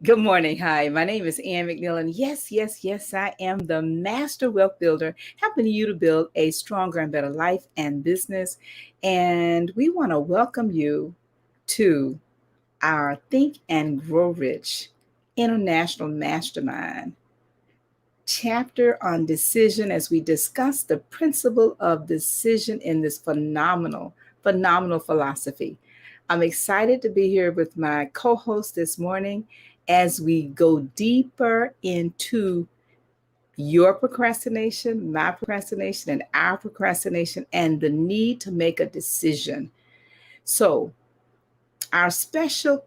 Good morning. Hi, my name is Ann McNeil, and yes, I am the Master Wealth Builder, helping you to build a stronger and better life and business. And we want to welcome you to our Think and Grow Rich International Mastermind chapter on decision as we discuss the principle of decision in this phenomenal philosophy. I'm excited to be here with my co-host this morning as we go deeper into your procrastination, my procrastination, and our procrastination, and the need to make a decision. So, our special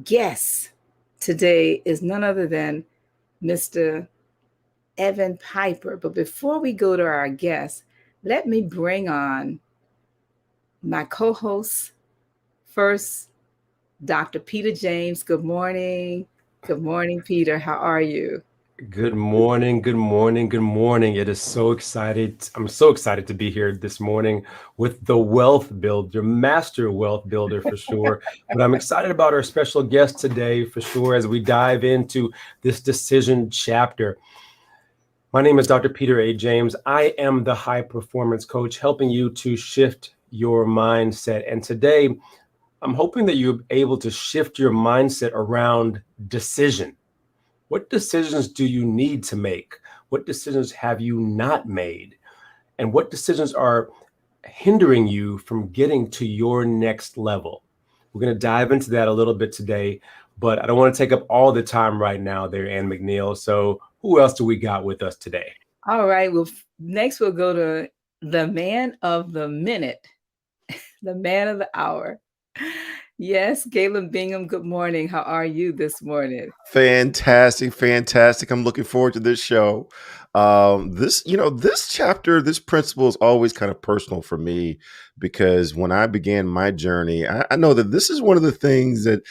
guest today is none other than Mr. Evan Piper. But before we go to our guest, let me bring on my co-host first, Dr. Peter James. Good morning. Good morning, Peter. How are you? Good morning. Good morning. Good morning. It is so excited. I'm so excited to be here this morning with the Wealth Builder, Master Wealth Builder for sure. But I'm excited about our special guest today for sure as we dive into this decision chapter. My name is Dr. Peter A. James. I am the high performance coach helping you to shift your mindset. And today, I'm hoping that you're able to shift your mindset around decision. What decisions do you need to make? What decisions have you not made? And what decisions are hindering you from getting to your next level? We're going to dive into that a little bit today, but I don't want to take up all the time right now there, Ann McNeil. So who else do we got with us today? All right. Well, next we'll go to the man of the minute, the man of the hour. Yes, Galen Bingham, good morning. How are you this morning? Fantastic. I'm looking forward to this show. This chapter, this principle is always kind of personal for me because when I began my journey, I know that this is one of the things that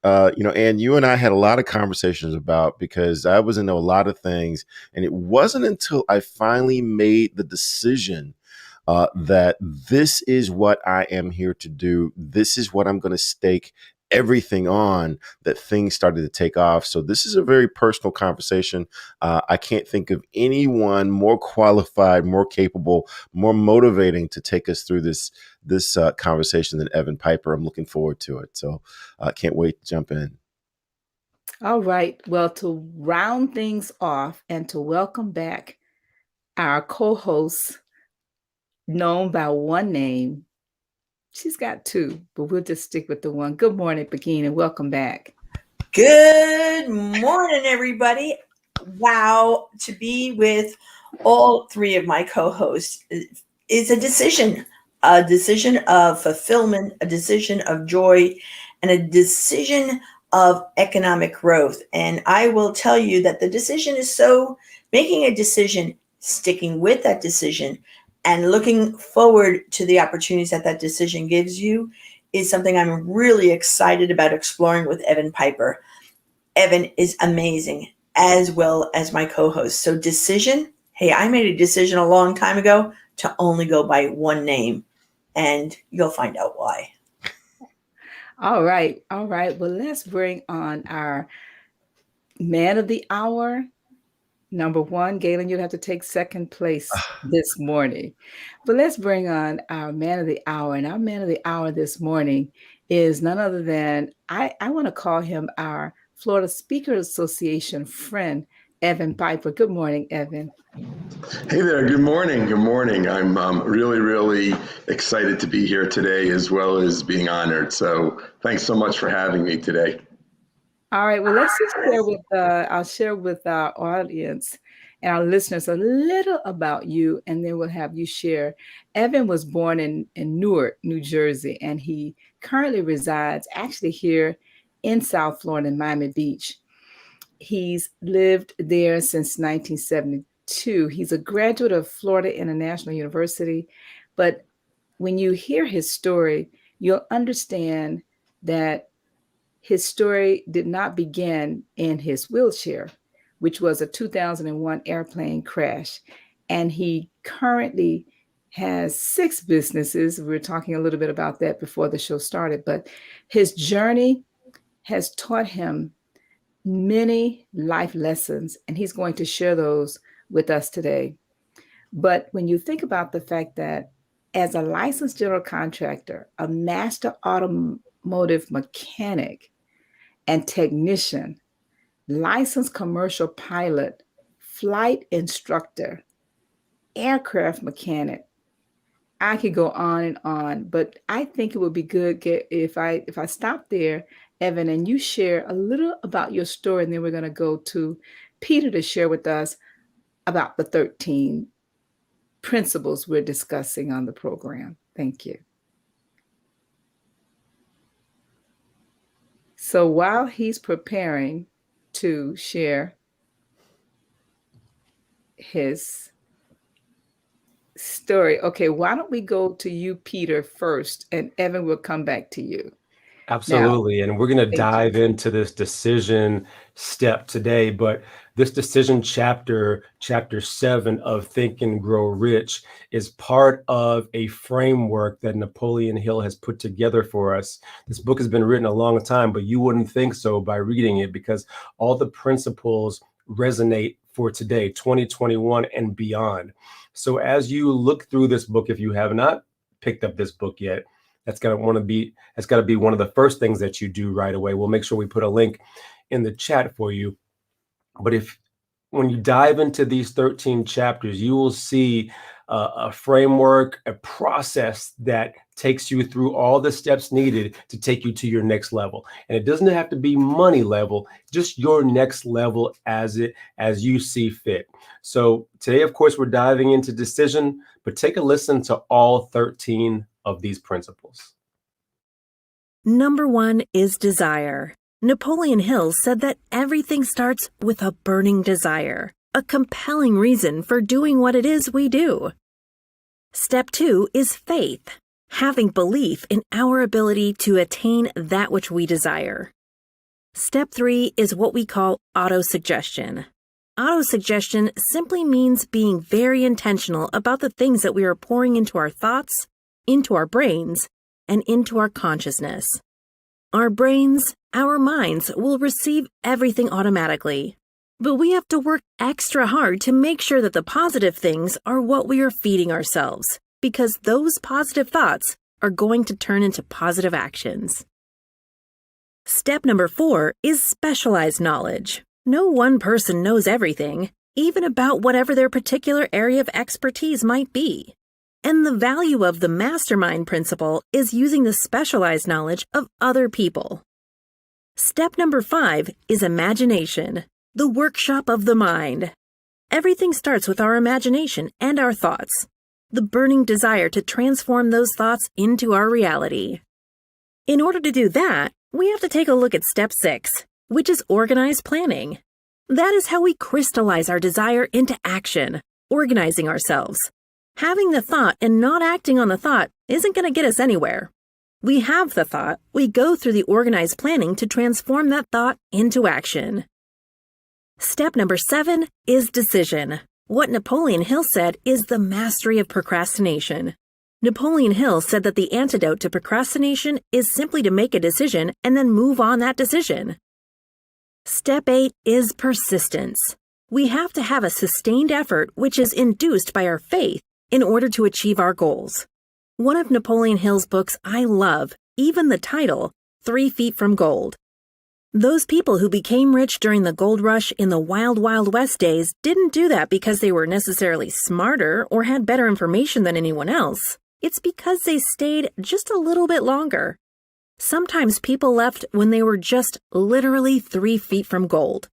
and you and I had a lot of conversations about because I was into a lot of things, and it wasn't until I finally made the decision that this is what I am here to do. This is what I'm going to stake everything on, that things started to take off. So this is a very personal conversation. I can't think of anyone more qualified, more capable, more motivating to take us through this conversation than Evan Piper. I'm looking forward to it. So I can't wait to jump in. All right. Well, to round things off and to welcome back our co-host, known by one name. She's got two, but we'll just stick with the one. Good morning, Pekin, and welcome back. Good morning, everybody. Wow, to be with all three of my co-hosts is a decision of fulfillment, a decision of joy, and a decision of economic growth. And I will tell you that the decision is making a decision, sticking with that decision, and looking forward to the opportunities that decision gives you is something I'm really excited about exploring with Evan Piper. Evan is amazing. as well as my co-host. So decision, hey, I made a decision a long time ago to only go by one name, and you'll find out why. All right. All right. Well, let's bring on our man of the hour. Number one, Galen, you'd have to take second place this morning. But let's bring on our man of the hour. And our man of the hour this morning is none other than, I want to call him our Florida Speakers Association friend, Evan Piper. Good morning, Evan. Hey there. Good morning. Good morning. I'm really, really excited to be here today, as well as being honored. So thanks so much for having me today. All right. Well, let's just share with I'll share with our audience and our listeners a little about you, and then we'll have you share. Evan was born in Newark, New Jersey, and he currently resides actually here in South Florida in Miami Beach. He's lived there since 1972. He's a graduate of Florida International University, but when you hear his story, you'll understand that his story did not begin in his wheelchair, which was a 2001 airplane crash. And he currently has 6 businesses. We were talking a little bit about that before the show started, but his journey has taught him many life lessons, and he's going to share those with us today. But when you think about the fact that as a licensed general contractor, a master automotive mechanic, and technician, licensed commercial pilot, flight instructor, aircraft mechanic. I could go on, but I think it would be good if I stop there, Evan, and you share a little about your story, and then we're going to go to Peter to share with us about the 13 principles we're discussing on the program. Thank you. So while he's preparing to share his story, okay, why don't we go to you, Peter, first, and Evan will come back to you. Absolutely. And we're going to dive into this decision step today. But this decision chapter 7 of Think and Grow Rich, is part of a framework that Napoleon Hill has put together for us. This book has been written a long time, but you wouldn't think so by reading it, because all the principles resonate for today, 2021 and beyond. So as you look through this book, if you have not picked up this book yet, that's got to be one of the first things that you do right away. We'll make sure we put a link in the chat for you. But when you dive into these 13 chapters, you will see a framework, a process that takes you through all the steps needed to take you to your next level. And it doesn't have to be money level, just your next level as you see fit. So today, of course, we're diving into decision, but take a listen to all 13 of these principles. Number 1 is desire. Napoleon Hill said that everything starts with a burning desire, a compelling reason for doing what it is we do. Step 2 is faith, having belief in our ability to attain that which we desire. Step 3 is what we call autosuggestion. Autosuggestion simply means being very intentional about the things that we are pouring into our thoughts, into our brains, and into our consciousness. Our brains, our minds will receive everything automatically, but we have to work extra hard to make sure that the positive things are what we are feeding ourselves, because those positive thoughts are going to turn into positive actions. Step number 4 is specialized knowledge. No one person knows everything, even about whatever their particular area of expertise might be. And the value of the MasterMind principle is using the specialized knowledge of other people. Step number 5 is imagination, the workshop of the mind. Everything starts with our imagination and our thoughts, the burning desire to transform those thoughts into our reality. In order to do that, we have to take a look at step 6, which is organized planning. That is how we crystallize our desire into action, organizing ourselves. Having the thought and not acting on the thought isn't going to get us anywhere. We have the thought, we go through the organized planning to transform that thought into action. Step number 7 is decision. What Napoleon Hill said is the mastery of procrastination. Napoleon Hill said that the antidote to procrastination is simply to make a decision and then move on that decision. Step 8 is persistence. We have to have a sustained effort which is induced by our faith in order to achieve our goals. One of Napoleon Hill's books I love, even the title, 3 Feet from Gold. Those people who became rich during the gold rush in the Wild Wild West days didn't do that because they were necessarily smarter or had better information than anyone else. It's because they stayed just a little bit longer. Sometimes people left when they were just literally 3 feet from gold.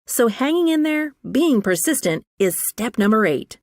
So hanging in there, being persistent, is step number 8.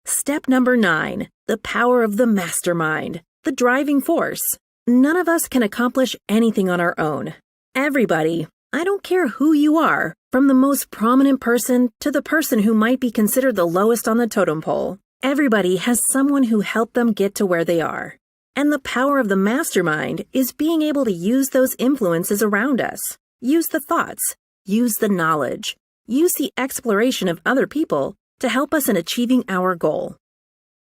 Step number 9, the power of the mastermind, the driving force. None of us can accomplish anything on our own. Everybody, I don't care who you are, from the most prominent person to the person who might be considered the lowest on the totem pole, everybody has someone who helped them get to where they are. And the power of the mastermind is being able to use those influences around us, use the thoughts, use the knowledge, use the exploration of other people to help us in achieving our goal.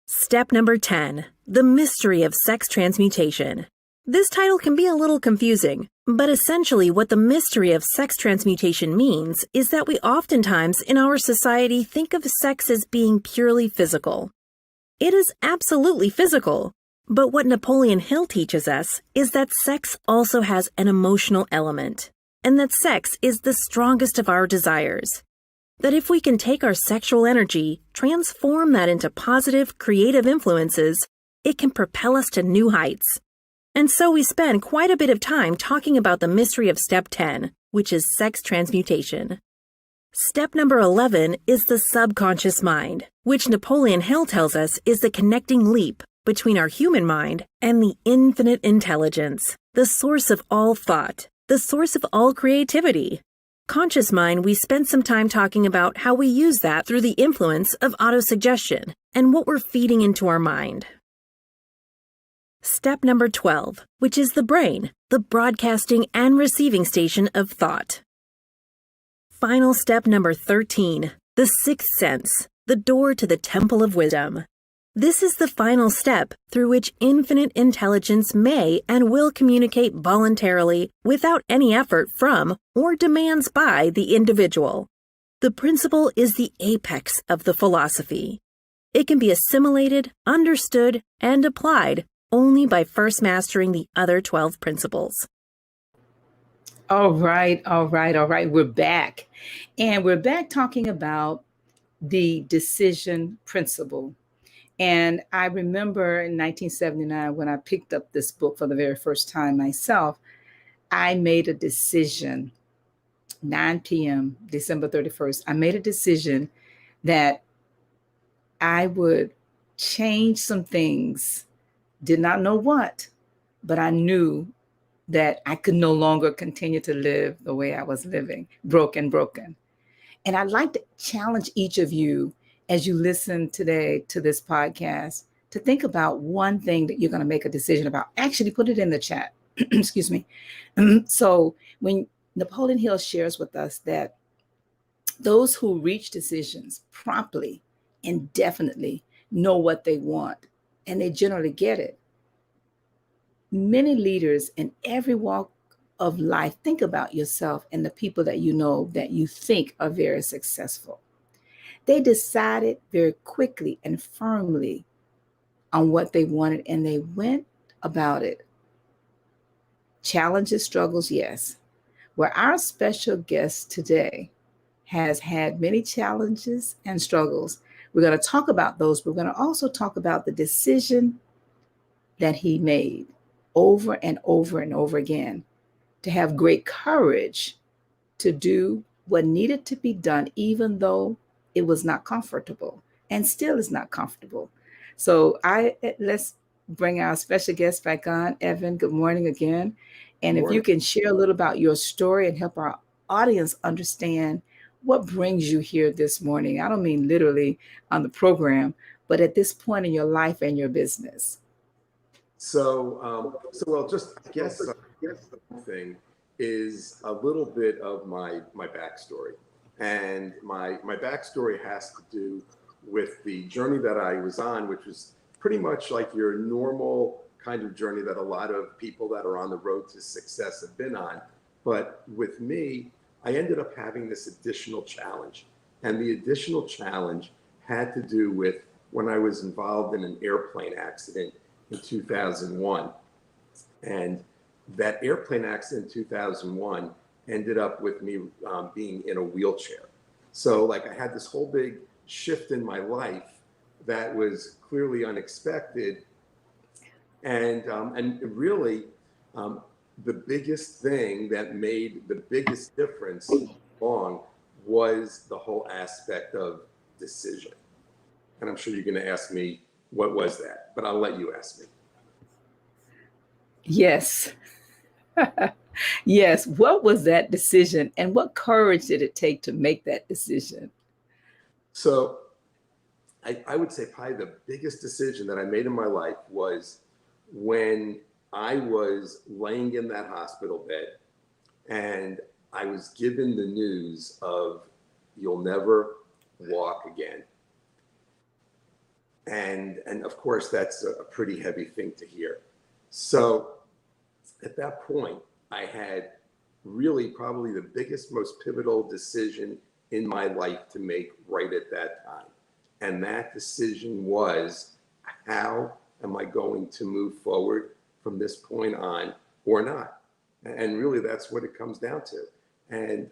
Step number 10, the mystery of sex transmutation. This title can be a little confusing, but essentially what the mystery of sex transmutation means is that we oftentimes in our society think of sex as being purely physical. It is absolutely physical, but what Napoleon Hill teaches us is that sex also has an emotional element, and that sex is the strongest of our desires. That if we can take our sexual energy, transform that into positive, creative influences, it can propel us to new heights. And so we spend quite a bit of time talking about the mystery of Step 10, which is sex transmutation. Step number 11 is the subconscious mind, which Napoleon Hill tells us is the connecting leap between our human mind and the infinite intelligence, the source of all thought, the source of all creativity. Conscious mind, we spent some time talking about how we use that through the influence of autosuggestion and what we're feeding into our mind. Step number 12, which is the brain, the broadcasting and receiving station of thought. Final step number 13, the sixth sense, the door to the temple of wisdom. This is the final step through which infinite intelligence may and will communicate voluntarily without any effort from or demands by the individual. The principle is the apex of the philosophy. It can be assimilated, understood, and applied only by first mastering the other 12 principles. All right. We're back. And we're back talking about the decision principle. And I remember in 1979, when I picked up this book for the very first time myself, I made a decision, 9 p.m., December 31st. I made a decision that I would change some things. Did not know what, but I knew that I could no longer continue to live the way I was living, broken. And I'd like to challenge each of you as you listen today to this podcast to think about one thing that you're going to make a decision about. Actually, put it in the chat. Excuse me. So when Napoleon Hill shares with us that those who reach decisions promptly and definitely know what they want, and they generally get it. Many leaders in every walk of life, think about yourself and the people that you know that you think are very successful. They decided very quickly and firmly on what they wanted, and they went about it. Challenges, struggles, yes. Where our special guest today has had many challenges and struggles. We're going to talk about those, but we're going to also talk about the decision that he made over and over and over again to have great courage to do what needed to be done, even though it was not comfortable and still is not comfortable. So let's bring our special guest back on. Evan, good morning again. And if you can share a little about your story and help our audience understand what brings you here this morning. I don't mean literally on the program, but at this point in your life and your business. Just I guess the thing is a little bit of my backstory. And my backstory has to do with the journey that I was on, which was pretty much like your normal kind of journey that a lot of people that are on the road to success have been on. But with me, I ended up having this additional challenge. And the additional challenge had to do with when I was involved in an airplane accident in 2001. And that airplane accident in 2001 ended up with me being in a wheelchair. So like I had this whole big shift in my life that was clearly unexpected. And really, the biggest thing that made the biggest difference along was the whole aspect of decision. And I'm sure you're going to ask me, what was that? But I'll let you ask me. Yes. Yes. What was that decision and what courage did it take to make that decision? So I would say probably the biggest decision that I made in my life was when I was laying in that hospital bed and I was given the news of you'll never walk again. And of course, that's a pretty heavy thing to hear. So at that point, I had really probably the biggest, most pivotal decision in my life to make right at that time. And that decision was, how am I going to move forward from this point on or not? And really, that's what it comes down to. And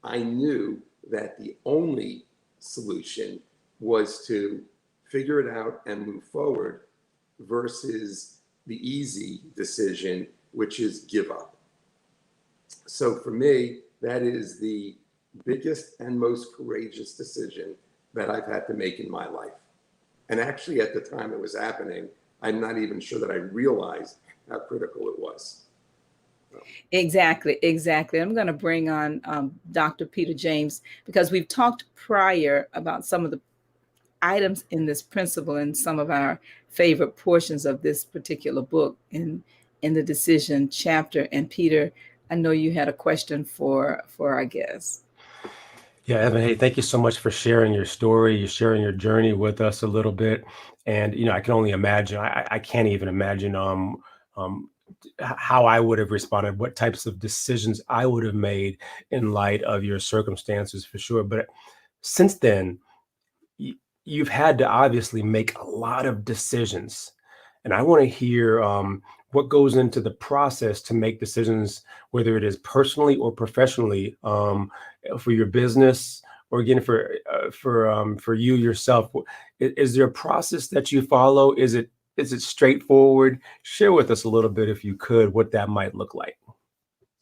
I knew that the only solution was to figure it out and move forward versus the easy decision, which is give up. So for me, that is the biggest and most courageous decision that I've had to make in my life. And actually, at the time it was happening, I'm not even sure that I realized how critical it was. Exactly, exactly. I'm going to bring on Dr. Peter James because we've talked prior about some of the items in this principle and some of our favorite portions of this particular book in the decision chapter. And Peter, I know you had a question for our guest. Yeah, Evan, hey, thank you so much for sharing your story, you sharing your journey with us a little bit. And, I can only imagine, I can't even imagine how I would have responded, what types of decisions I would have made in light of your circumstances for sure. But since then, you've had to obviously make a lot of decisions. And I want to hear what goes into the process to make decisions, whether it is personally or professionally, for your business, or again for you yourself. Is there a process that you follow? Is it straightforward? Share with us a little bit, if you could, what that might look like.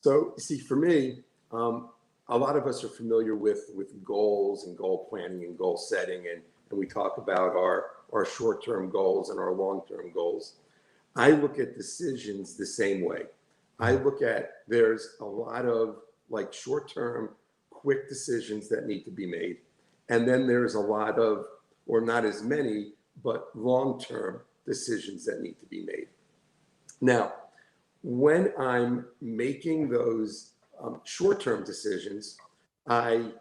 So, see, for me, a lot of us are familiar with goals and goal planning and goal setting, and we talk about our short-term goals and our long-term goals. I look at decisions the same way. I look at, there's a lot of like short-term, quick decisions that need to be made. And then there's a lot of, or not as many, but long-term decisions that need to be made. Now, when I'm making those short-term decisions, I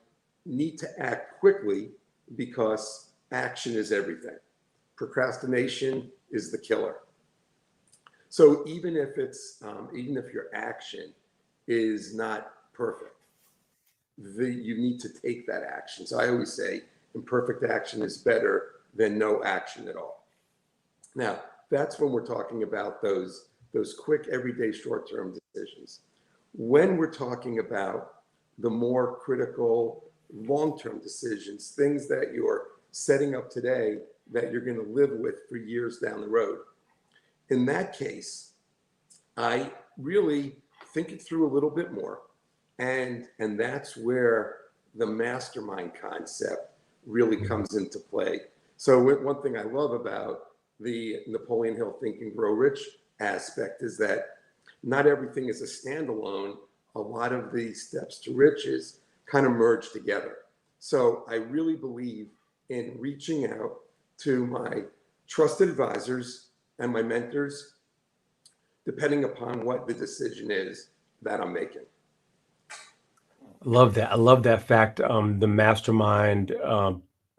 need to act quickly because action is everything. Procrastination is the killer. So even if your action is not perfect, you need to take that action. So I always say imperfect action is better than no action at all. Now, that's when we're talking about those quick, everyday, short-term decisions. When we're talking about the more critical, long-term decisions, things that you're setting up today that you're going to live with for years down the road, in that case, I really think it through a little bit more. And that's where the MasterMind concept really comes into play. So one thing I love about the Napoleon Hill Think and Grow Rich aspect is that not everything is a standalone. A lot of the steps to riches kind of merge together. So I really believe in reaching out to my trusted advisors and my mentors, depending upon what the decision is that I'm making. Love that. I love that fact. The mastermind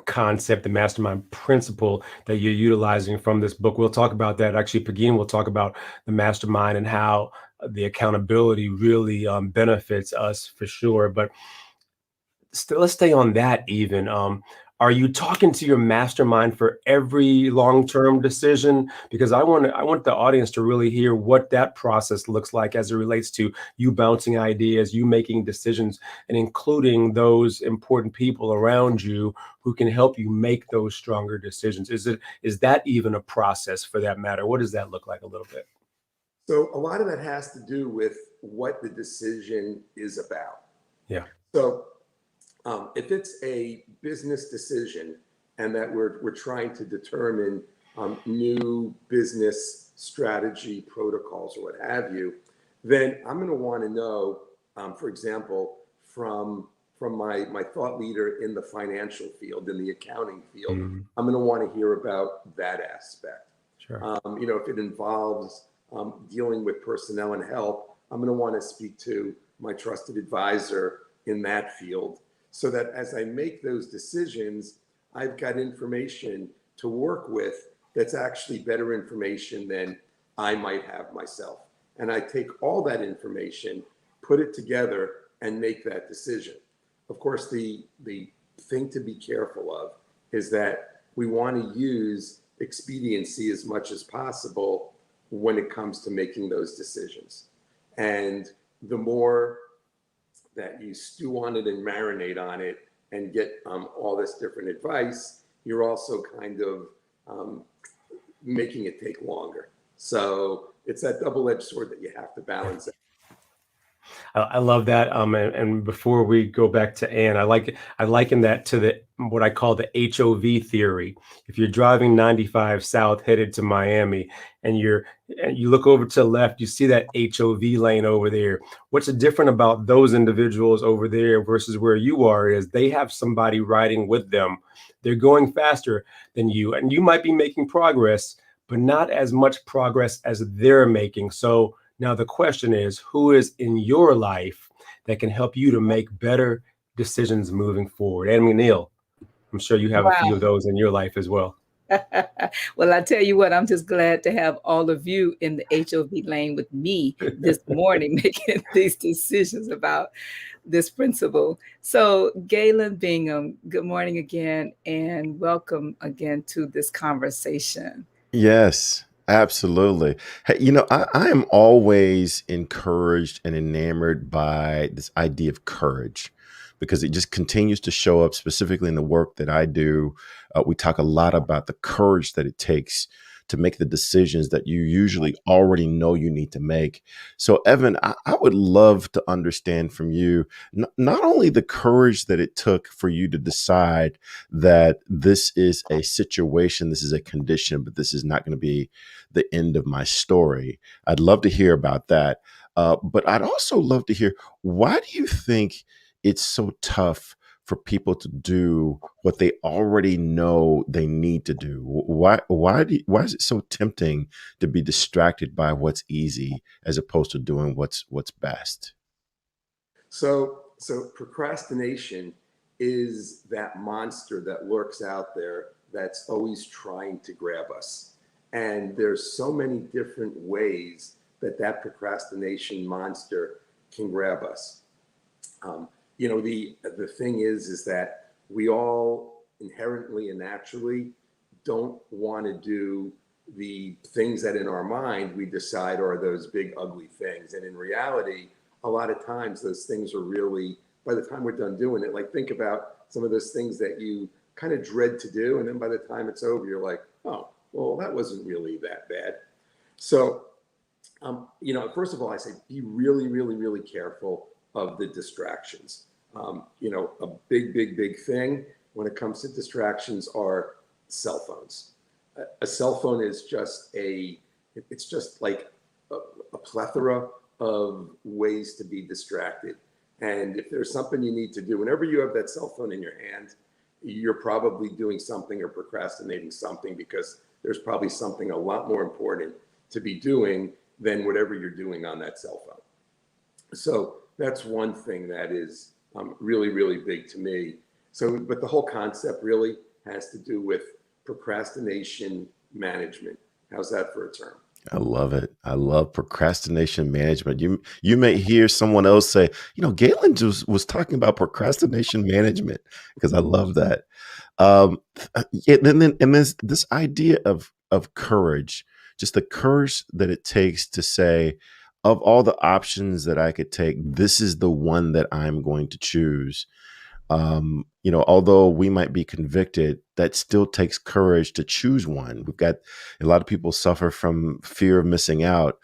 concept, the mastermind principle that you're utilizing from this book. We'll talk about that. Actually, Pagin will talk about the mastermind and how the accountability really benefits us for sure. But let's stay on that even. Are you talking to your mastermind for every long-term decision? Because I want the audience to really hear what that process looks like as it relates to you bouncing ideas, you making decisions, and including those important people around you who can help you make those stronger decisions. Is that even a process for that matter? What does that look like a little bit? So a lot of that has to do with what the decision is about. Yeah. So if it's a business decision and that we're trying to determine new business strategy protocols or what have you, then I'm going to want to know, for example, from my thought leader in the financial field, in the accounting field, Mhm. I'm going to want to hear about that aspect. Sure. If it involves dealing with personnel and health, I'm going to want to speak to my trusted advisor in that field, so that as I make those decisions, I've got information to work with that's actually better information than I might have myself. And I take all that information, put it together, and make that decision. Of course, the thing to be careful of is that we want to use expediency as much as possible when it comes to making those decisions. And the more that you stew on it and marinate on it and get all this different advice, you're also kind of making it take longer. So it's that double-edged sword that you have to balance. I love that. And before we go back to Ann, I liken that to the what I call the HOV theory. If you're driving 95 south headed to Miami, and you look over to the left, you see that HOV lane over there. What's different about those individuals over there versus where you are is they have somebody riding with them. They're going faster than you, and you might be making progress, but not as much progress as they're making. So now the question is, who is in your life that can help you to make better decisions moving forward? And Neil, I'm sure you have a few of Wow. those in your life as well. Well, I tell you what, I'm just glad to have all of you in the HOV lane with me this morning, making these decisions about this principle. So, Galen Bingham, good morning again, and welcome again to this conversation. Yes, absolutely. Hey, I am always encouraged and enamored by this idea of courage because it just continues to show up specifically in the work that I do. We talk a lot about the courage that it takes to make the decisions that you usually already know you need to make. So, Evan, I would love to understand from you not only the courage that it took for you to decide that this is a situation, this is a condition, but this is not going to be the end of my story. I'd love to hear about that. But I'd also love to hear, why do you think it's so tough for people to do what they already know they need to do? Why is it so tempting to be distracted by what's easy as opposed to doing what's best? So procrastination is that monster that lurks out there that's always trying to grab us. And there's so many different ways that procrastination monster can grab us. The thing is that we all inherently and naturally don't want to do the things that in our mind we decide are those big ugly things. And in reality, a lot of times those things are really, by the time we're done doing it, like think about some of those things that you kind of dread to do, and then by the time it's over, you're like, oh, well, that wasn't really that bad. So first of all, I say be really, really, really careful of the distractions. A big thing when it comes to distractions are cell phones. A cell phone is it's just like a plethora of ways to be distracted. And if there's something you need to do, whenever you have that cell phone in your hand, you're probably doing something or procrastinating something, because there's probably something a lot more important to be doing than whatever you're doing on that cell phone. So that's one thing that is really, really big to me. So, but the whole concept really has to do with procrastination management. How's that for a term? I love it. I love procrastination management. You may hear someone else say, Galen just was talking about procrastination management, because I love that. Yeah, and this idea of courage, just the courage that it takes to say, of all the options that I could take, this is the one that I'm going to choose. Although we might be convicted, that still takes courage to choose one. We've got a lot of people suffer from fear of missing out.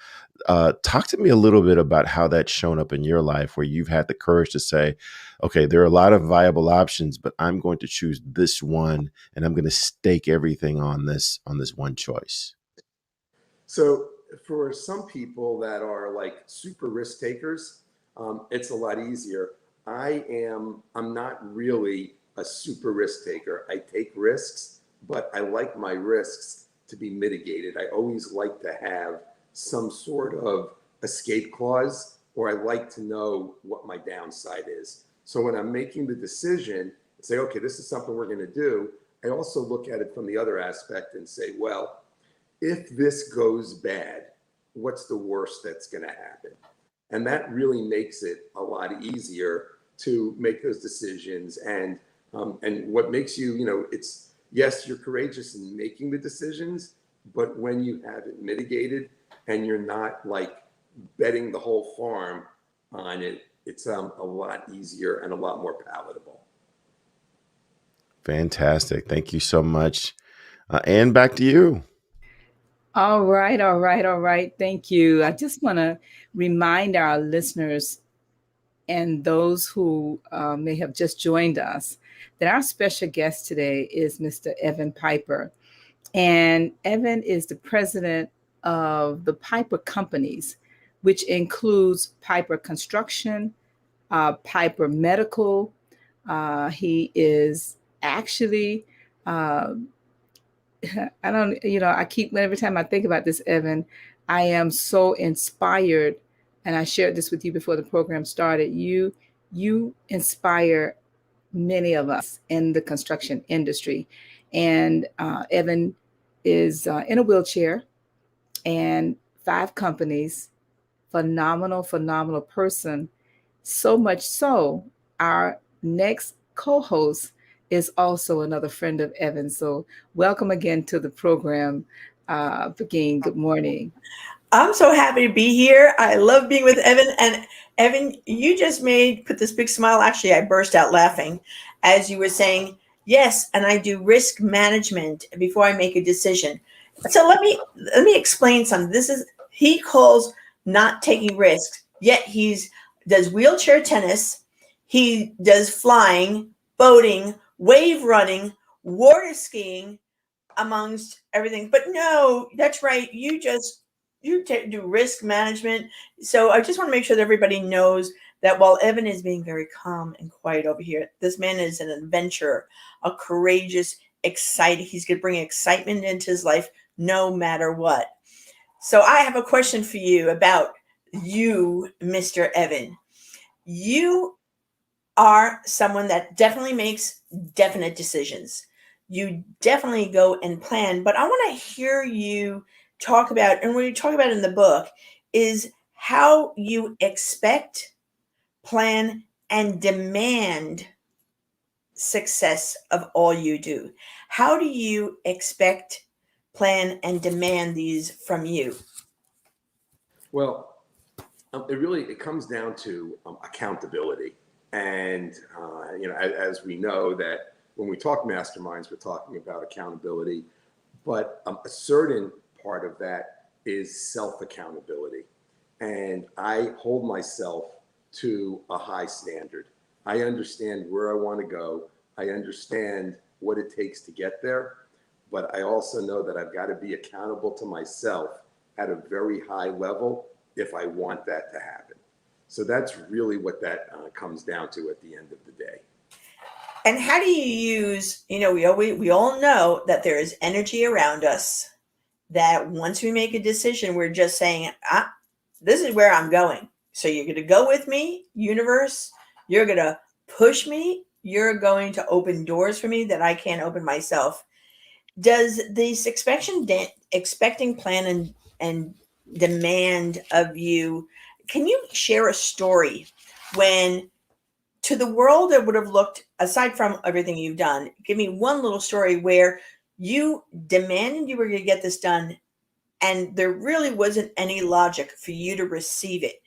Talk to me a little bit about how that's shown up in your life, where you've had the courage to say, okay, there are a lot of viable options, but I'm going to choose this one, and I'm going to stake everything on this one choice. So for some people that are like super risk takers, it's a lot easier. I'm not really a super risk taker. I take risks, but I like my risks to be mitigated. I always like to have some sort of escape clause, or I like to know what my downside is. So when I'm making the decision, say, okay, this is something we're going to do, I also look at it from the other aspect and say, well, if this goes bad, what's the worst that's going to happen? And that really makes it a lot easier to make those decisions. And what makes you, it's, yes, you're courageous in making the decisions, but when you have it mitigated and you're not like betting the whole farm on it, it's a lot easier and a lot more palatable. Fantastic. Thank you so much. And back to you. All right, all right, all right. Thank you. I just want to remind our listeners and those who may have just joined us that our special guest today is Mr. Evan Piper. And Evan is the president of the Piper Companies, which includes Piper Construction, Piper Medical. He is actually, I don't, every time I think about this, Evan, I am so inspired. And I shared this with you before the program started. You inspire many of us in the construction industry. And Evan is in a wheelchair and 5 companies, phenomenal, phenomenal person. So much so, our next co-host is also another friend of Evan. So welcome again to the program, Begin. Good morning. I'm so happy to be here. I love being with Evan. And Evan, you just put this big smile. Actually, I burst out laughing as you were saying, yes, and I do risk management before I make a decision. So let me explain something. He calls not taking risks, yet does wheelchair tennis, he does flying, boating, wave running, water skiing, amongst everything. But no, that's right. You do risk management. So I just want to make sure that everybody knows that while Evan is being very calm and quiet over here, this man is an adventurer, a courageous, excited. He's going to bring excitement into his life no matter what. So I have a question for you about you, Mr. Evan. You are someone that definitely makes definite decisions. You definitely go and plan, but I want to hear you talk about, and what you talk about in the book is how you expect, plan, and demand success of all you do. How do you expect, plan, and demand these from you? Well, it comes down to accountability. And, as we know that when we talk masterminds, we're talking about accountability, but a certain part of that is self-accountability. And I hold myself to a high standard. I understand where I want to go. I understand what it takes to get there, but I also know that I've got to be accountable to myself at a very high level if I want that to happen. So that's really what that comes down to at the end of the day. And how do you use, we all know that there is energy around us, that once we make a decision, we're just saying, this is where I'm going. So you're going to go with me, universe. You're going to push me. You're going to open doors for me that I can't open myself. Does this expecting plan and demand of you, can you share a story when to the world it would have looked, aside from everything you've done, give me one little story where you demanded you were going to get this done and there really wasn't any logic for you to receive it,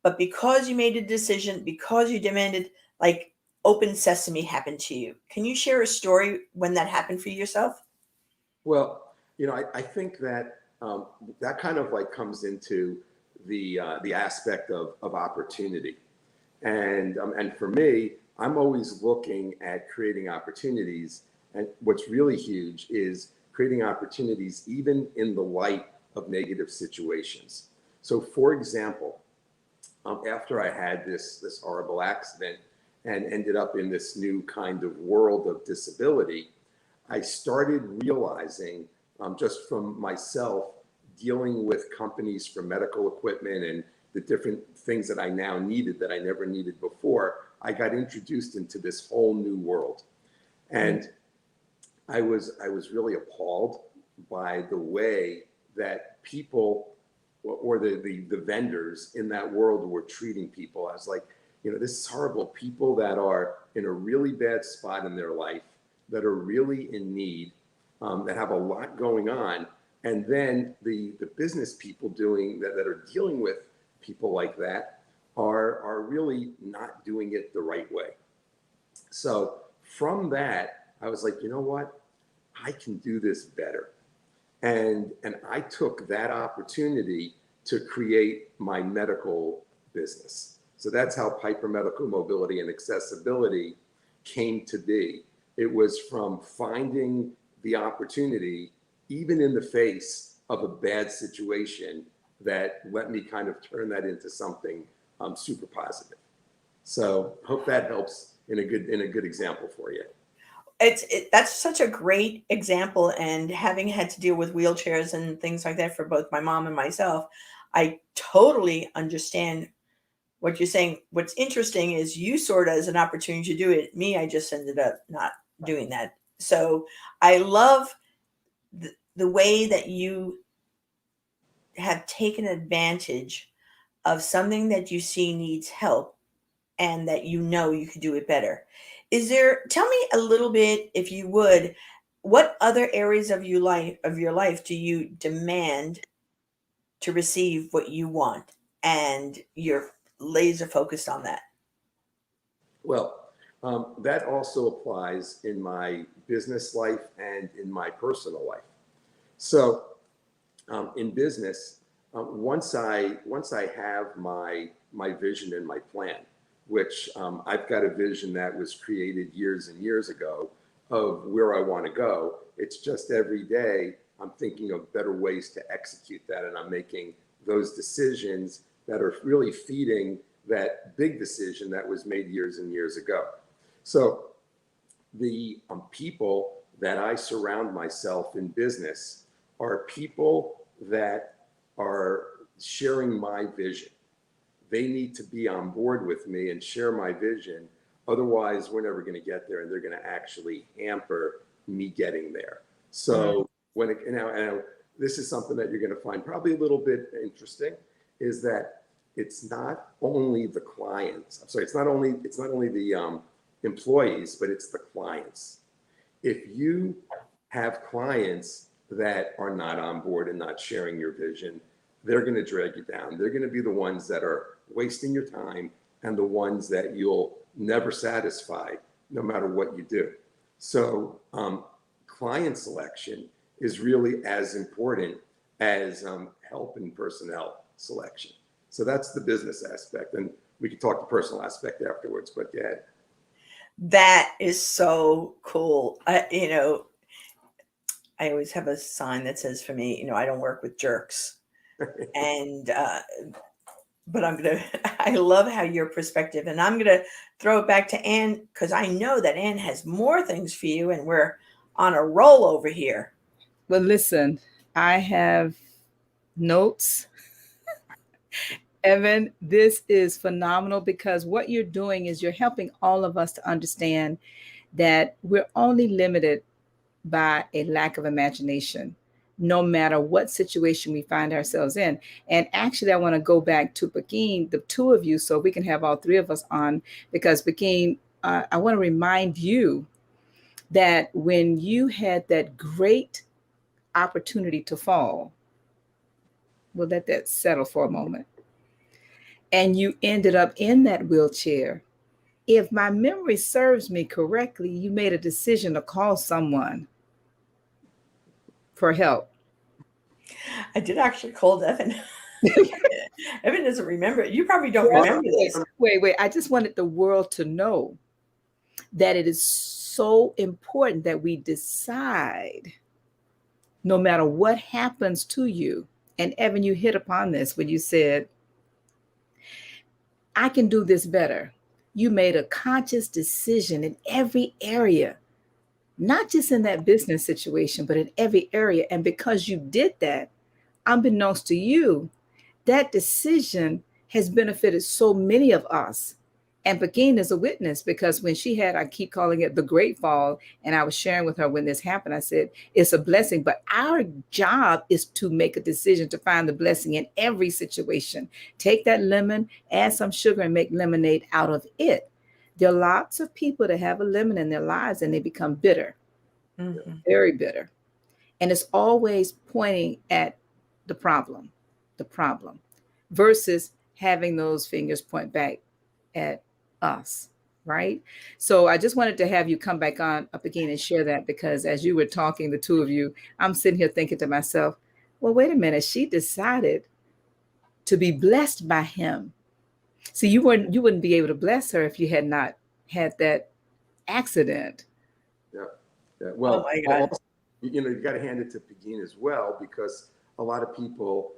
but because you made a decision, because you demanded, like open sesame happened to you. Can you share a story when that happened for yourself? Well, I think that that kind of like comes into the aspect of opportunity. And for me, I'm always looking at creating opportunities. And what's really huge is creating opportunities even in the light of negative situations. So, for example, after I had this horrible accident and ended up in this new kind of world of disability, I started realizing just from myself dealing with companies for medical equipment and the different things that I now needed that I never needed before, I got introduced into this whole new world. And I was really appalled by the way that people or the vendors in that world were treating people. I was like, this is horrible. People that are in a really bad spot in their life, that are really in need, that have a lot going on. And then the business people doing that are dealing with people like that are really not doing it the right way. So from that, I was like, you know what? I can do this better. And I took that opportunity to create my medical business. So that's how Piper Medical Mobility and Accessibility came to be. It was from finding the opportunity, even in the face of a bad situation, that let me kind of turn that into something super positive. So hope that helps in a good example for you. That's such a great example, and having had to deal with wheelchairs and things like that for both my mom and myself, I totally understand what you're saying. What's interesting is you saw it as an opportunity to do it. Me, I just ended up not doing that. So I love the way that you have taken advantage of something that you see needs help and that you could do it better. Tell me a little bit, if you would, what other areas of your life do you demand to receive what you want and you're laser focused on that? Well, that also applies in my business life and in my personal life. So in business, once I have my vision and my plan, which I've got a vision that was created years and years ago of where I want to go. It's just every day I'm thinking of better ways to execute that, and I'm making those decisions that are really feeding that big decision that was made years and years ago. So the people that I surround myself in business are people that are sharing my vision. They need to be on board with me and share my vision. Otherwise, we're never going to get there, and they're going to actually hamper me getting there. So when it, now, this is something that you're going to find probably a little bit interesting, is that it's not only the clients. I'm sorry, it's not only the employees, but it's the clients. If you have clients that are not on board and not sharing your vision, they're going to drag you down. They're going to be the ones that are wasting your time and the ones that you'll never satisfy no matter what you do. So client selection is really as important as help and personnel selection. So that's the business aspect, and we can talk the personal aspect afterwards, but go ahead. That is so cool. I always have a sign that says for me, I don't work with jerks. And but I love how your perspective, and I'm gonna throw it back to Ann because I know that Ann has more things for you, and we're on a roll over here. Well, listen, I have notes Evan, this is phenomenal because what you're doing is you're helping all of us to understand that we're only limited by a lack of imagination, no matter what situation we find ourselves in. And actually, I want to go back to Begin, the two of you, so we can have all three of us on, because Begin, I want to remind you that when you had that great opportunity to fall, we'll let that settle for a moment, and you ended up in that wheelchair. If my memory serves me correctly, you made a decision to call someone for help. I did actually call Evan. Evan doesn't remember it. You probably don't Well, remember this. wait. I just wanted the world to know that it is so important that we decide, no matter what happens to you. And Evan, you hit upon this when you said, I can do this better. You made a conscious decision in every area, not just in that business situation, but in every area. And because you did that, unbeknownst to you, that decision has benefited so many of us. And Begin is a witness because when she had, I keep calling it the great fall, and I was sharing with her when this happened, I said, it's a blessing, but our job is to make a decision to find the blessing in every situation. Take that lemon, add some sugar, and make lemonade out of it. There are lots of people that have a lemon in their lives and they become bitter, very bitter. And it's always pointing at the problem, versus having those fingers point back at us, right? So I just wanted to have you come back on up again and share that, because as you were talking, the two of you, I'm sitting here thinking to myself, well, wait a minute, she decided to be blessed by him. See, you wouldn't be able to bless her if you had not had that accident. Yeah. Yeah. Oh Well, my God. you got to hand it to Pegeen as well, because a lot of people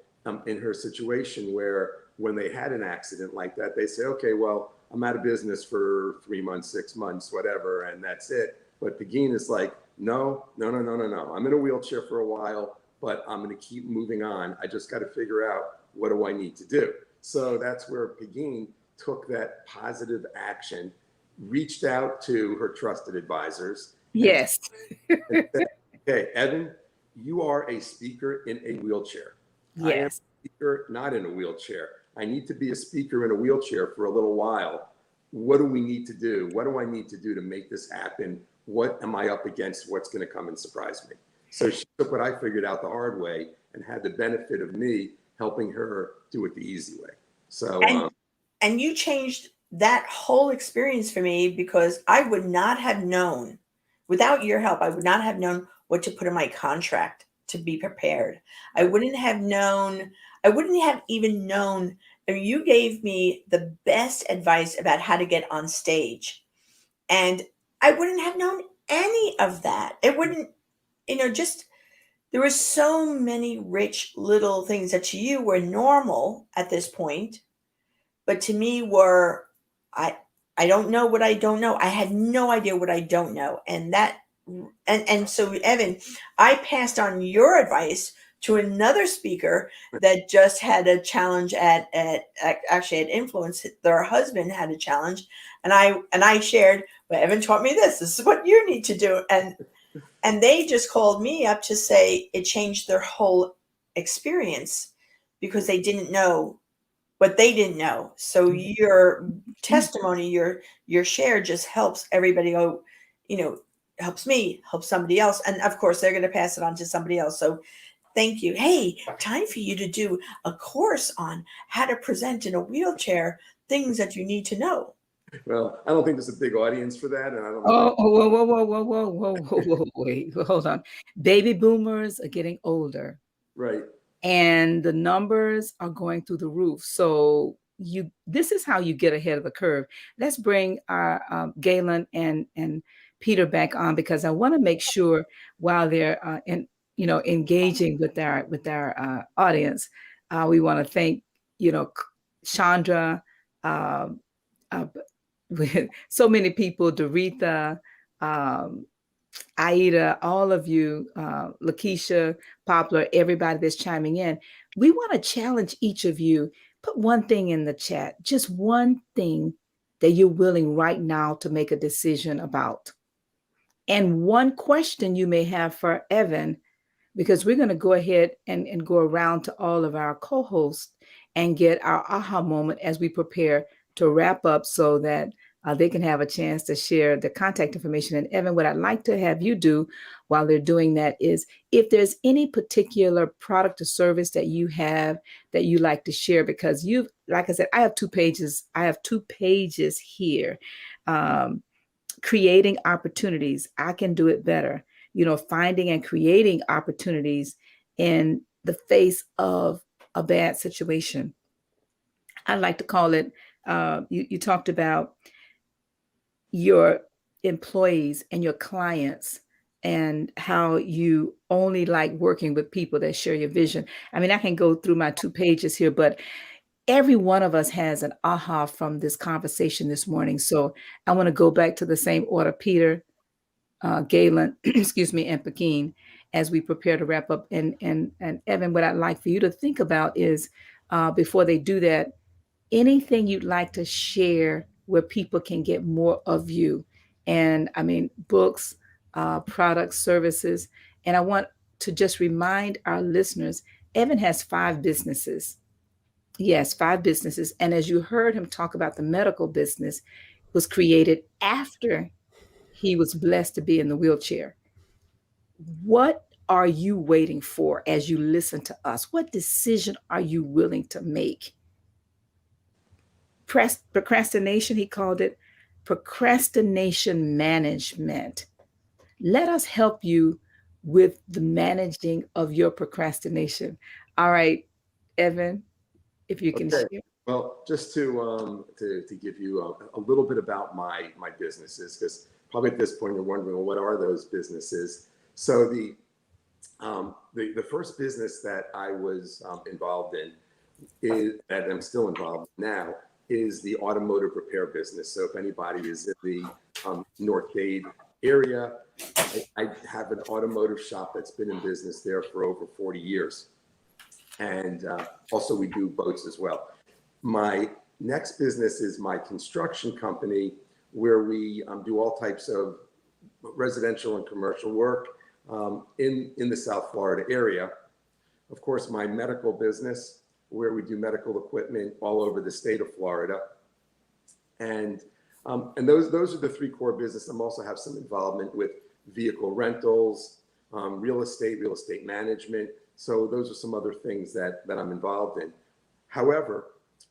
in her situation, where when they had an accident like that, they say, okay, well, I'm out of business for 3 months, 6 months, whatever, and that's it. But Pegeen is like, no, no, no, no, no, no. I'm in a wheelchair for a while, but I'm going to keep moving on. I just got to figure out, what do I need to do? So that's where Pegeen took that positive action, reached out to her trusted advisors, Yes. and said, okay, Evan, you are a speaker in a wheelchair. I am a Yes. speaker not in a wheelchair. I need to be a speaker in a wheelchair for a little while. What do we need to do? What do I need to do to make this happen? What am I up against? What's going to come and surprise me? So she took what I figured out the hard way and had the benefit of me helping her do it the easy way. So, And you changed that whole experience for me, because I would not have known, without your help, I would not have known what to put in my contract to be prepared. I wouldn't have known, I wouldn't have even known. I mean, you gave me the best advice about how to get on stage. And I wouldn't have known any of that. It wouldn't, just there were so many rich little things that to you were normal at this point, but to me were, I I don't know what I don't know. I had no idea what I don't know. And so Evan, I passed on your advice to another speaker that just had a challenge actually at Influence. Their husband had a challenge, and I shared, well, Evan taught me this is what you need to do. And they just called me up to say it changed their whole experience, because they didn't know what they didn't know. So your testimony, your share just helps everybody go, helps me, helps somebody else. And of course they're going to pass it on to somebody else. So thank you. Hey, time for you to do a course on how to present in a wheelchair, things that you need to know. well, I don't think there's a big audience for that. And I don't Oh, know. whoa, whoa, whoa, whoa, whoa, whoa, whoa, whoa, wait, hold on. Baby boomers are getting older, Right. and the numbers are going through the roof. So this is how you get ahead of the curve. Let's bring our Galen and Peter back on, because I want to make sure while they're engaging with our audience, we want to thank Chandra. Um, with so many people, Doretha, um, Aida, all of you, Lakeisha, Poplar, everybody that's chiming in. We want to challenge each of you. Put one thing in the chat, just one thing that you're willing right now to make a decision about. And one question you may have for Evan, because we're going to go ahead and go around to all of our co-hosts and get our aha moment as we prepare to wrap up so that they can have a chance to share the contact information. And Evan, what I'd like to have you do while they're doing that is if there's any particular product or service that you have that you like to share, because you've, like I said, I have 2 pages. I have 2 pages here. Creating opportunities. I can do it better. Finding and creating opportunities in the face of a bad situation. I like to call it, you talked about your employees and your clients and how you only like working with people that share your vision. I mean, I can go through my 2 pages here, but every one of us has an aha from this conversation this morning. So I want to go back to the same order, Peter, Galen, excuse me, and Pekin, as we prepare to wrap up. And Evan, what I'd like for you to think about is before they do that, anything you'd like to share where people can get more of you. And I mean, books, products, services. And I want to just remind our listeners, Evan has 5 businesses. Yes, 5 businesses. And as you heard him talk about, the medical business was created after he was blessed to be in the wheelchair. What are you waiting for as you listen to us? What decision are you willing to make? Procrastination, he called it procrastination management. Let us help you with the managing of your procrastination. All right, Evan, if you can share. Well, just to give you a little bit about my businesses, because probably at this point you're wondering, well, what are those businesses? So the first business that I was involved in is, that I'm still involved in now, is the automotive repair business. So if anybody is in the North Dade area, I have an automotive shop that's been in business there for over 40 years. And also we do boats as well. My next business is my construction company, where we do all types of residential and commercial work in the South Florida area. Of course, my medical business, where we do medical equipment all over the state of Florida. And those are the 3 core businesses. I also have some involvement with vehicle rentals, real estate management. So those are some other things that I'm involved in. However,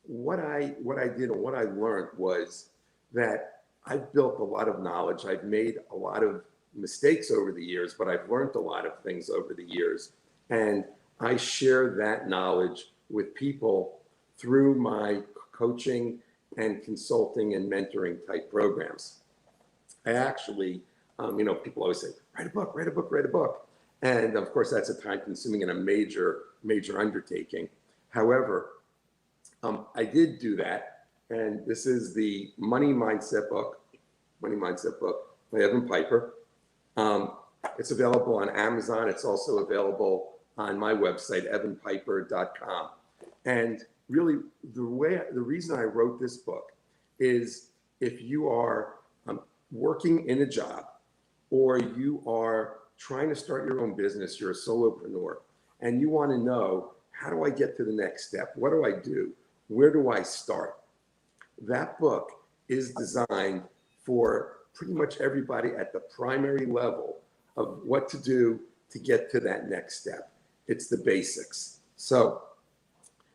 what I did and what I learned was that I've built a lot of knowledge. I've made a lot of mistakes over the years, but I've learned a lot of things over the years. And I share that knowledge with people through my coaching and consulting and mentoring type programs. I actually, people always say, write a book. And of course, that's a time consuming and a major undertaking. However, I did do that. And this is the Money Mindset book by Evan Piper. It's available on Amazon. It's also available on my website, evanpiper.com. And really, the reason I wrote this book is if you are working in a job, or you are trying to start your own business, you're a solopreneur, and you want to know, how do I get to the next step? What do I do? Where do I start? That book is designed for pretty much everybody at the primary level of what to do to get to that next step. It's the basics. So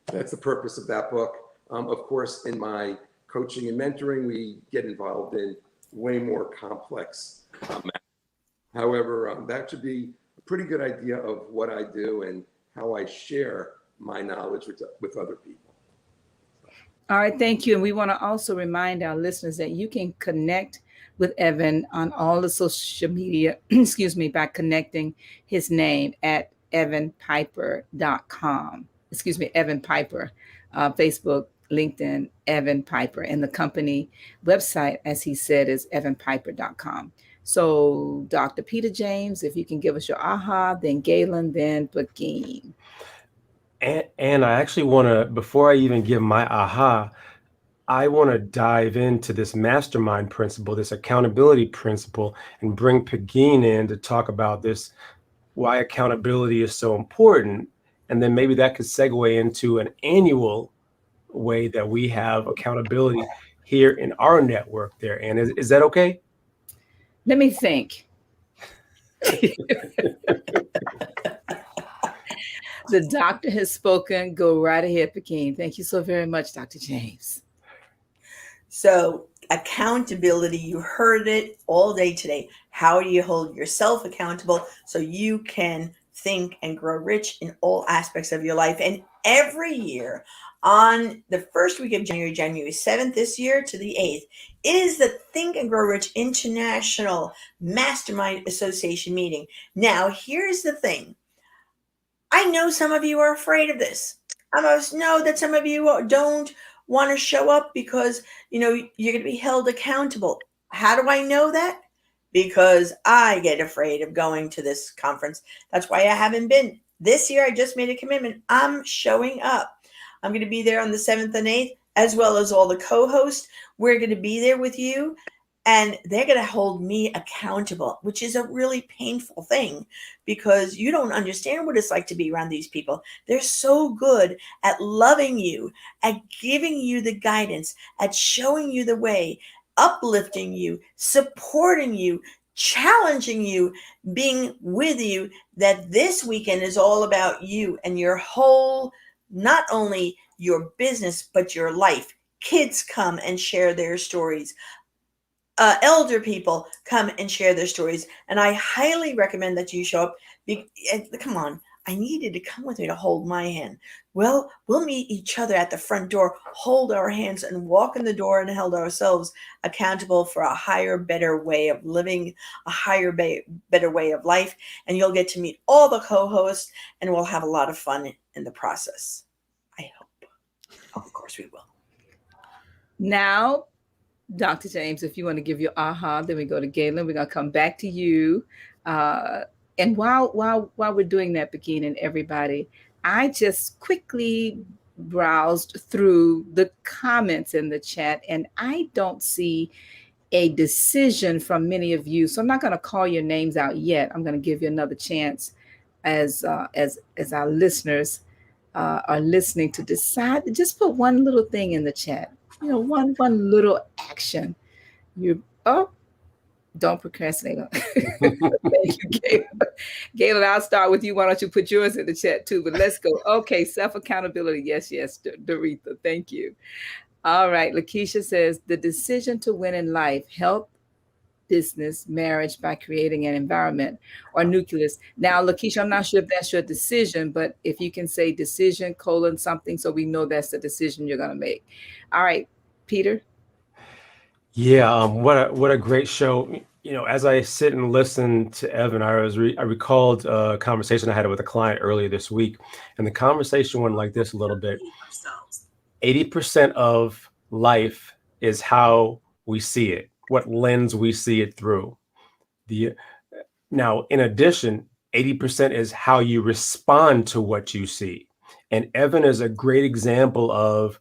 that's the purpose of that book. Of course, in my coaching and mentoring, we get involved in way more complex matters. However, that should be a pretty good idea of what I do and how I share my knowledge with other people. All right, thank you. And we want to also remind our listeners that you can connect with Evan on all the social media, by connecting his name at evanpiper.com. Evan Piper, Facebook, LinkedIn, Evan Piper. And the company website, as he said, is evanpiper.com. So Dr. Peter James, if you can give us your aha, then Galen, then Pekin. And I actually want to, before I even give my aha, I want to dive into this mastermind principle, this accountability principle, and bring Pegeen in to talk about this, why accountability is so important. And then maybe that could segue into an annual way that we have accountability here in our network there. And is that okay? Let me think. The doctor has spoken. Go right ahead, Pekin. Thank you so very much, Dr. James. So, accountability, you heard it all day today. How do you hold yourself accountable so you can think and grow rich in all aspects of your life? And every year on the first week of January, January 7th this year to the 8th, is the Think and Grow Rich International Mastermind Association meeting. Now, here's the thing. I know some of you are afraid of this. I must know that some of you don't want to show up because, you're going to be held accountable. How do I know that? Because I get afraid of going to this conference. That's why I haven't been. This year, I just made a commitment. I'm showing up. I'm going to be there on the 7th and 8th, as well as all the co-hosts. We're going to be there with you. And they're going to hold me accountable, which is a really painful thing because you don't understand what it's like to be around these people. They're so good at loving you, at giving you the guidance, at showing you the way, uplifting you, supporting you, challenging you, being with you, that this weekend is all about you and your whole, not only your business, but your life. Kids come and share their stories. Elder people come and share their stories. And I highly recommend that you show up. Come on, I needed to come with me to hold my hand. Well, we'll meet each other at the front door, hold our hands and walk in the door and hold ourselves accountable for a higher, better way of living, a higher, better way of life. And you'll get to meet all the co-hosts and we'll have a lot of fun in the process. I hope. Of course we will. Now, Dr. James, if you want to give your aha, then we go to Galen. We're going to come back to you. And while we're doing that, Begin and everybody, I just quickly browsed through the comments in the chat, and I don't see a decision from many of you. So I'm not going to call your names out yet. I'm going to give you another chance as our listeners are listening to decide to just put one little thing in the chat. One little action. Don't procrastinate. Thank you, Galen. Galen, I'll start with you. Why don't you put yours in the chat too? But let's go. Okay, self-accountability. Yes, Doretha. Thank you. All right, Lakeisha says, the decision to win in life, health, business, marriage by creating an environment or nucleus. Now, Lakeisha, I'm not sure if that's your decision, but if you can say decision, something, so we know that's the decision you're going to make. All right, Peter. Yeah, what a great show. As I sit and listen to Evan, I recalled a conversation I had with a client earlier this week, and the conversation went like this a little bit. 80% of life is how we see it, what lens we see it through. Now, in addition, 80% is how you respond to what you see. And Evan is a great example of,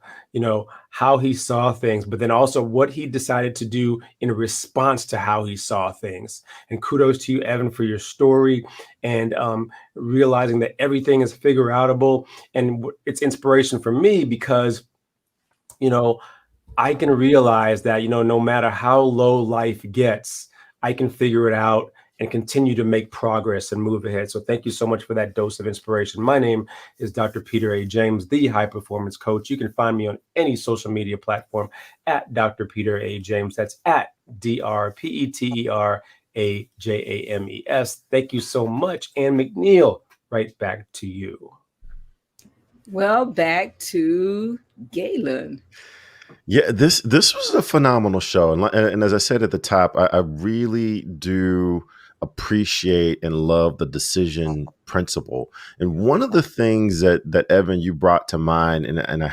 how he saw things, but then also what he decided to do in response to how he saw things. And kudos to you, Evan, for your story and realizing that everything is figure outable. And it's inspiration for me because, I can realize that, no matter how low life gets, I can figure it out and continue to make progress and move ahead. So thank you so much for that dose of inspiration. My name is Dr. Peter A. James, the High Performance Coach. You can find me on any social media platform at Dr. Peter A. James. That's at DrPeterAJames. Thank you so much. Ann McNeil, right back to you. Well, back to Galen. Yeah, this was a phenomenal show. And as I said at the top, I really do appreciate and love the decision principle. And one of the things that Evan, you brought to mind, and I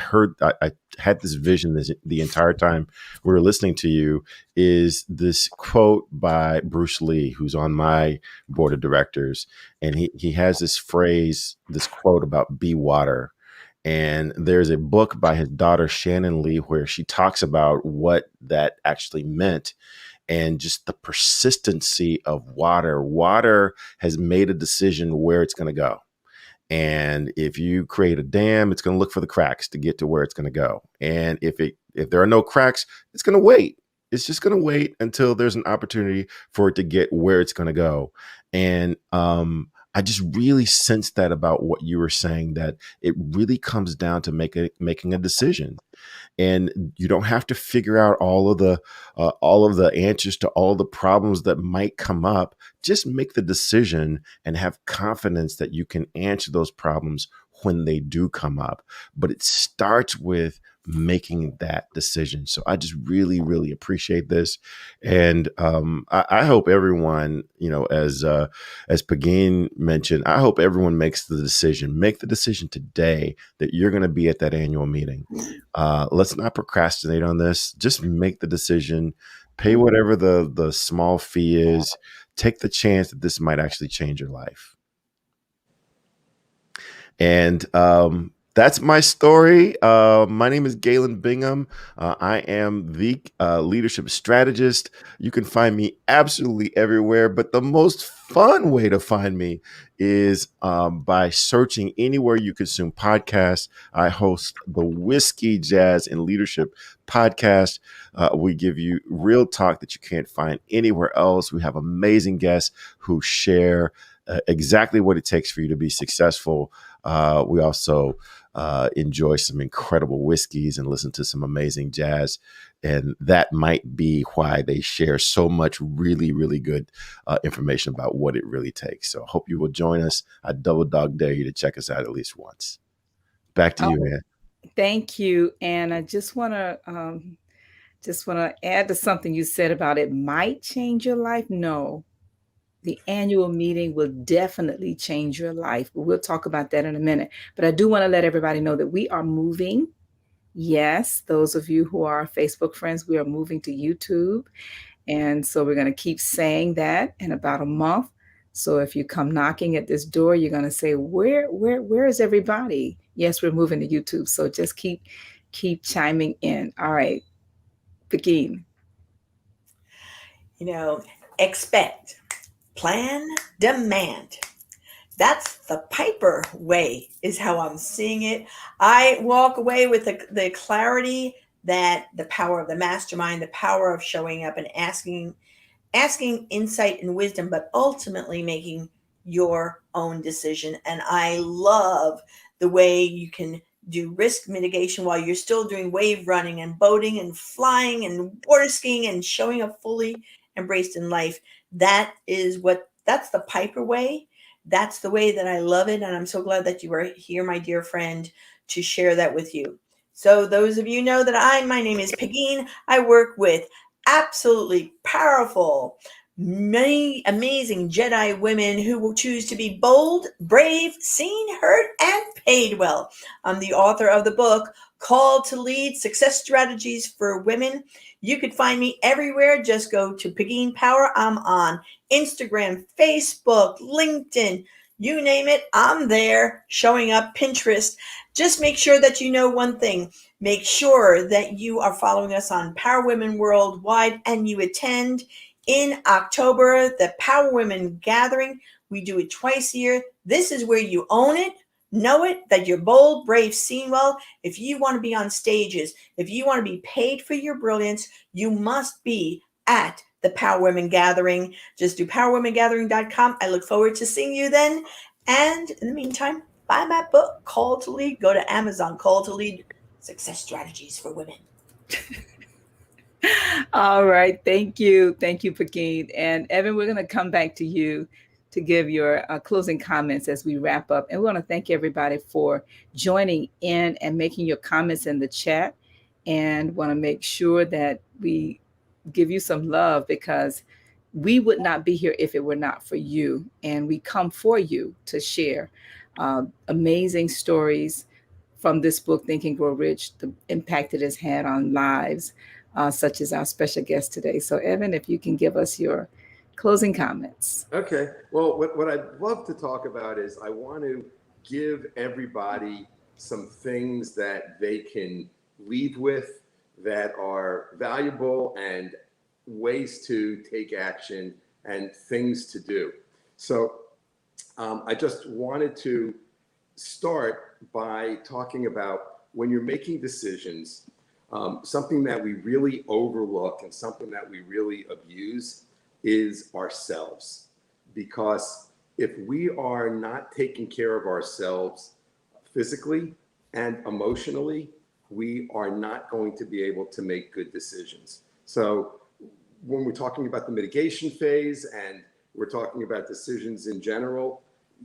had this vision the entire time we were listening to you, is this quote by Bruce Lee, who's on my board of directors. And he has this phrase, this quote about be water. And there's a book by his daughter, Shannon Lee, where she talks about what that actually meant and just the persistency of water. Water has made a decision where it's going to go. And if you create a dam, it's going to look for the cracks to get to where it's going to go. And if there are no cracks, it's going to wait. It's just going to wait until there's an opportunity for it to get where it's going to go. And I just really sense that about what you were saying, that it really comes down to making a decision. And you don't have to figure out all of the answers to all the problems that might come up. Just make the decision and have confidence that you can answer those problems when they do come up. But it starts with making that decision. So I just really, really appreciate this. And I hope everyone, as Pagin mentioned, I hope everyone makes the decision. Make the decision today that you're going to be at that annual meeting. Let's not procrastinate on this. Just make the decision. Pay whatever the small fee is. Take the chance that this might actually change your life. And that's my story. My name is Galen Bingham. I am the leadership strategist. You can find me absolutely everywhere, but the most fun way to find me is by searching anywhere you consume podcasts. I host the Whiskey, Jazz, and Leadership podcast. We give you real talk that you can't find anywhere else. We have amazing guests who share exactly what it takes for you to be successful. We also enjoy some incredible whiskeys and listen to some amazing jazz. And that might be why they share so much really, really good information about what it really takes. So I hope you will join us. I double dog dare you to check us out at least once. Back to you, Ann. Thank you. And I just want to add to something you said about it might change your life. No, the annual meeting will definitely change your life. We'll talk about that in a minute. But I do want to let everybody know that we are moving. Yes, those of you who are Facebook friends, we are moving to YouTube. And so we're going to keep saying that in about a month. So if you come knocking at this door, you're going to say, where is everybody? Yes, we're moving to YouTube. So just keep chiming in. All right, begin. Expect, plan, demand. That's the Piper way, is how I'm seeing it. I walk away with the clarity that the power of the mastermind, the power of showing up and asking insight and wisdom, but ultimately making your own decision. And I love the way you can do risk mitigation while you're still doing wave running and boating and flying and water skiing and showing up fully embraced in life. That's the Piper way. That's the way that I love it. And I'm so glad that you were here, my dear friend, to share that with you. So those of you know that my name is Pagin. I work with absolutely powerful, many amazing Jedi women who will choose to be bold, brave, seen, heard, and paid well. I'm the author of the book Called to Lead: Success Strategies for Women. You could find me everywhere. Just go to Pagin Power. I'm on Instagram, Facebook, LinkedIn, you name it. I'm there, showing up, Pinterest. Just make sure that you know one thing. Make sure that you are following us on Power Women Worldwide and you attend in October the Power Women Gathering. We do it twice a year. This is where you own it. Know it, that you're bold, brave, seen well. If you want to be on stages, if you want to be paid for your brilliance, you must be at the Power Women Gathering. Just do powerwomengathering.com. I look forward to seeing you then. And in the meantime, buy my book, Call to Lead. Go to Amazon, Call to Lead: Success Strategies for Women. All right. Thank you. Thank you, Pagin. And Evan, we're going to come back to you to give your closing comments as we wrap up. And we want to thank everybody for joining in and making your comments in the chat. And want to make sure that we give you some love, because we would not be here if it were not for you. And we come for you to share amazing stories from this book, Think and Grow Rich, the impact it has had on lives, such as our special guest today. So, Evan, if you can give us your closing comments. Okay. Well, what I'd love to talk about is I want to give everybody some things that they can leave with that are valuable, and ways to take action and things to do. So I just wanted to start by talking about when you're making decisions, something that we really overlook and something that we really abuse is ourselves. Because if we are not taking care of ourselves physically and emotionally, we are not going to be able to make good decisions. So when we're talking about the mitigation phase and we're talking about decisions in general,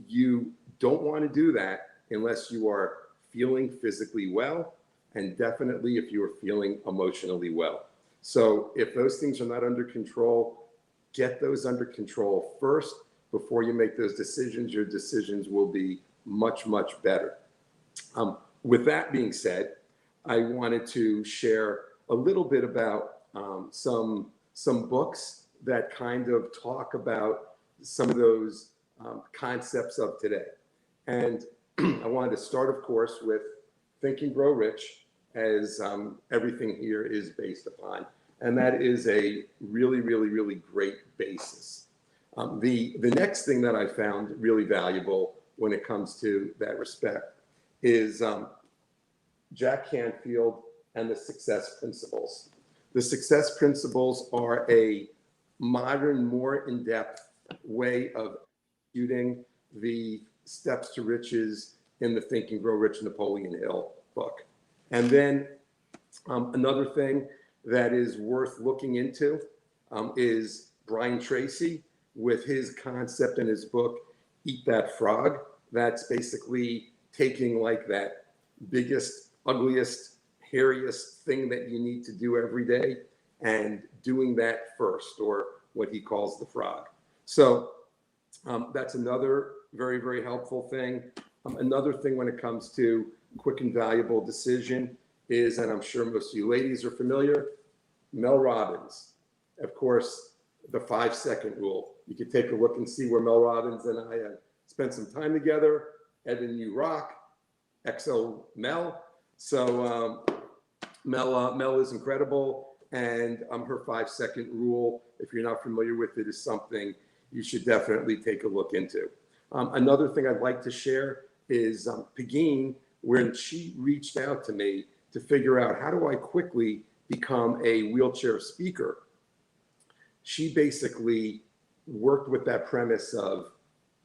you don't want to do that unless you are feeling physically well, and definitely if you are feeling emotionally well. So if those things are not under control, get those under control first before you make those decisions. Your decisions will be much, much better. With that being said, I wanted to share a little bit about some books that kind of talk about some of those concepts of today. And I wanted to start, of course, with Think and Grow Rich, as everything here is based upon. And that is a really, really, really great basis. The next thing that I found really valuable when it comes to that respect is Jack Canfield and the Success Principles. The Success Principles are a modern, more in-depth way of executing the steps to riches in the Think and Grow Rich Napoleon Hill book. And then another thing that is worth looking into is Brian Tracy with his concept in his book, Eat That Frog. That's basically taking like that biggest, ugliest, hairiest thing that you need to do every day and doing that first, or what he calls the frog. So that's another very, very helpful thing. Another thing when it comes to quick and valuable decision is, and I'm sure most of you ladies are familiar, Mel Robbins. Of course, the 5-second rule. You can take a look and see where Mel Robbins and I spent some time together. Evan, you rock. XO Mel. So Mel is incredible, and her 5-second rule, if you're not familiar with it, is something you should definitely take a look into. Another thing I'd like to share is Pegeen, when she reached out to me to figure out how do I quickly become a wheelchair speaker, she basically worked with that premise of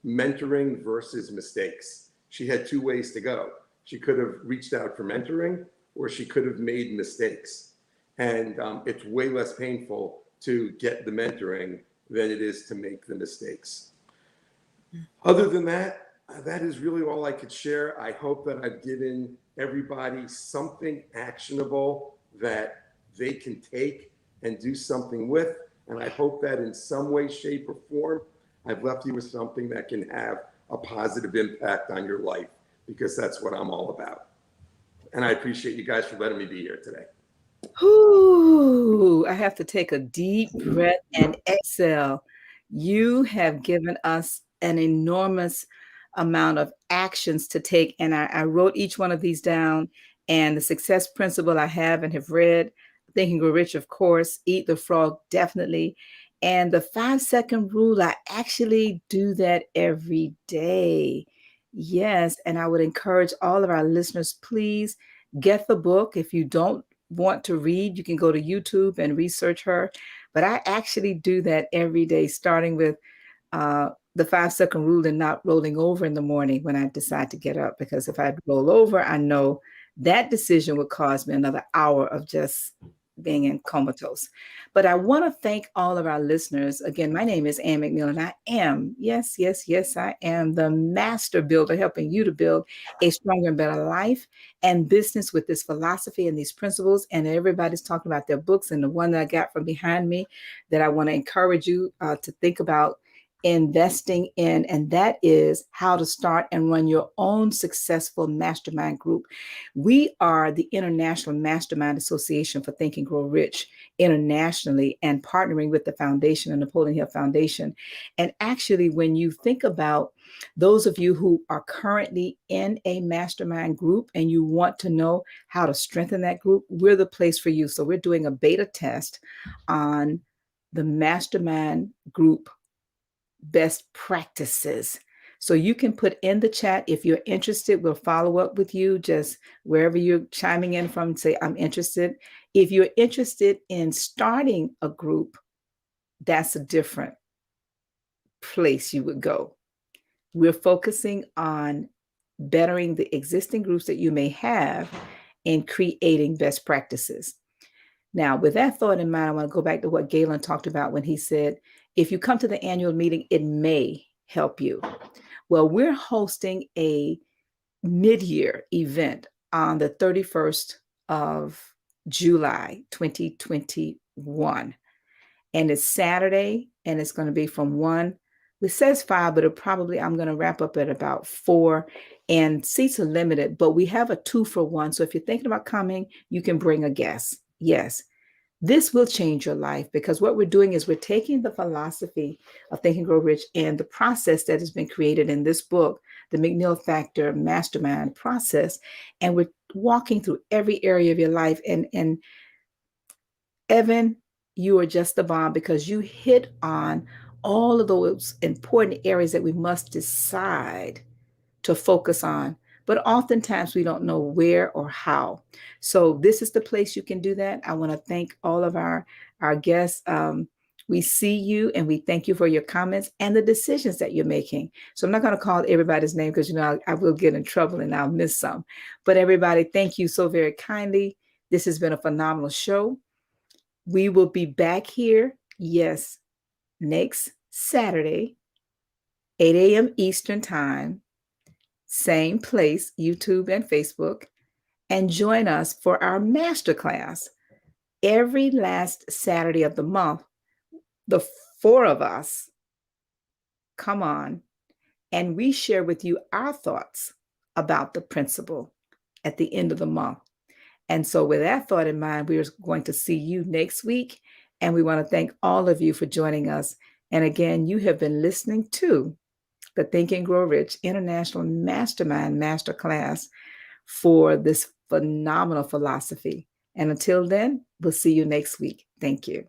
mentoring versus mistakes. She had two ways to go. She could have reached out for mentoring, or she could have made mistakes. And it's way less painful to get the mentoring than it is to make the mistakes. Other than that, that is really all I could share. I hope that I've given everybody something actionable that they can take and do something with. And I hope that in some way, shape, or form, I've left you with something that can have a positive impact on your life, because that's what I'm all about. And I appreciate you guys for letting me be here today. Whew, I have to take a deep breath and exhale. You have given us an enormous amount of actions to take. And I wrote each one of these down. And the success principle I have and have read, Think and Grow Rich, of course, Eat the Frog, definitely. And the 5-second rule, I actually do that every day. Yes. And I would encourage all of our listeners, please get the book. If you don't want to read, you can go to YouTube and research her. But I actually do that every day, starting with the 5-second rule and not rolling over in the morning when I decide to get up. Because if I roll over, I know that decision would cause me another hour of just being in comatose. But I want to thank all of our listeners. Again, my name is Ann McNeil, and I am, yes, I am the master builder, helping you to build a stronger and better life and business with this philosophy and these principles. And everybody's talking about their books, and the one that I got from behind me that I want to encourage you to think about investing in, and that is how to start and run your own successful mastermind group. We are the International Mastermind Association for Think and Grow Rich internationally, and partnering with the foundation, the Napoleon Hill Foundation. And actually, when you think about those of you who are currently in a mastermind group and you want to know how to strengthen that group, we're the place for you. So we're doing a beta test on the mastermind group best practices. So you can put in the chat if you're interested. We'll follow up with you just wherever you're chiming in from. Say, I'm interested. If you're interested in starting a group, that's a different place you would go. We're focusing on bettering the existing groups that you may have and creating best practices. Now, with that thought in mind, I want to go back to what Galen talked about when he said, if you come to the annual meeting, it may help you. Well, we're hosting a mid-year event on the 31st of July, 2021. And it's Saturday, and it's going to be from 1. It says 5, but I'm going to wrap up at about 4. And seats are limited, but we have a 2-for-1. So if you're thinking about coming, you can bring a guest. Yes. This will change your life, because what we're doing is we're taking the philosophy of Think and Grow Rich and the process that has been created in this book, the McNeil Factor Mastermind process, and we're walking through every area of your life. And Evan, you are just the bomb, because you hit on all of those important areas that we must decide to focus on. But oftentimes we don't know where or how. So this is the place you can do that. I want to thank all of our guests. We see you and we thank you for your comments and the decisions that you're making. So I'm not going to call everybody's name, because, I will get in trouble and I'll miss some. But everybody, thank you so very kindly. This has been a phenomenal show. We will be back here, yes, next Saturday, 8 a.m. Eastern Time. Same place, YouTube and Facebook, and join us for our masterclass every last Saturday of the month. The 4 of us come on and we share with you our thoughts about the principle at the end of the month. And so with that thought in mind, we are going to see you next week. And we want to thank all of you for joining us. And again, you have been listening to the Think and Grow Rich International Mastermind Masterclass for this phenomenal philosophy. And until then, we'll see you next week. Thank you.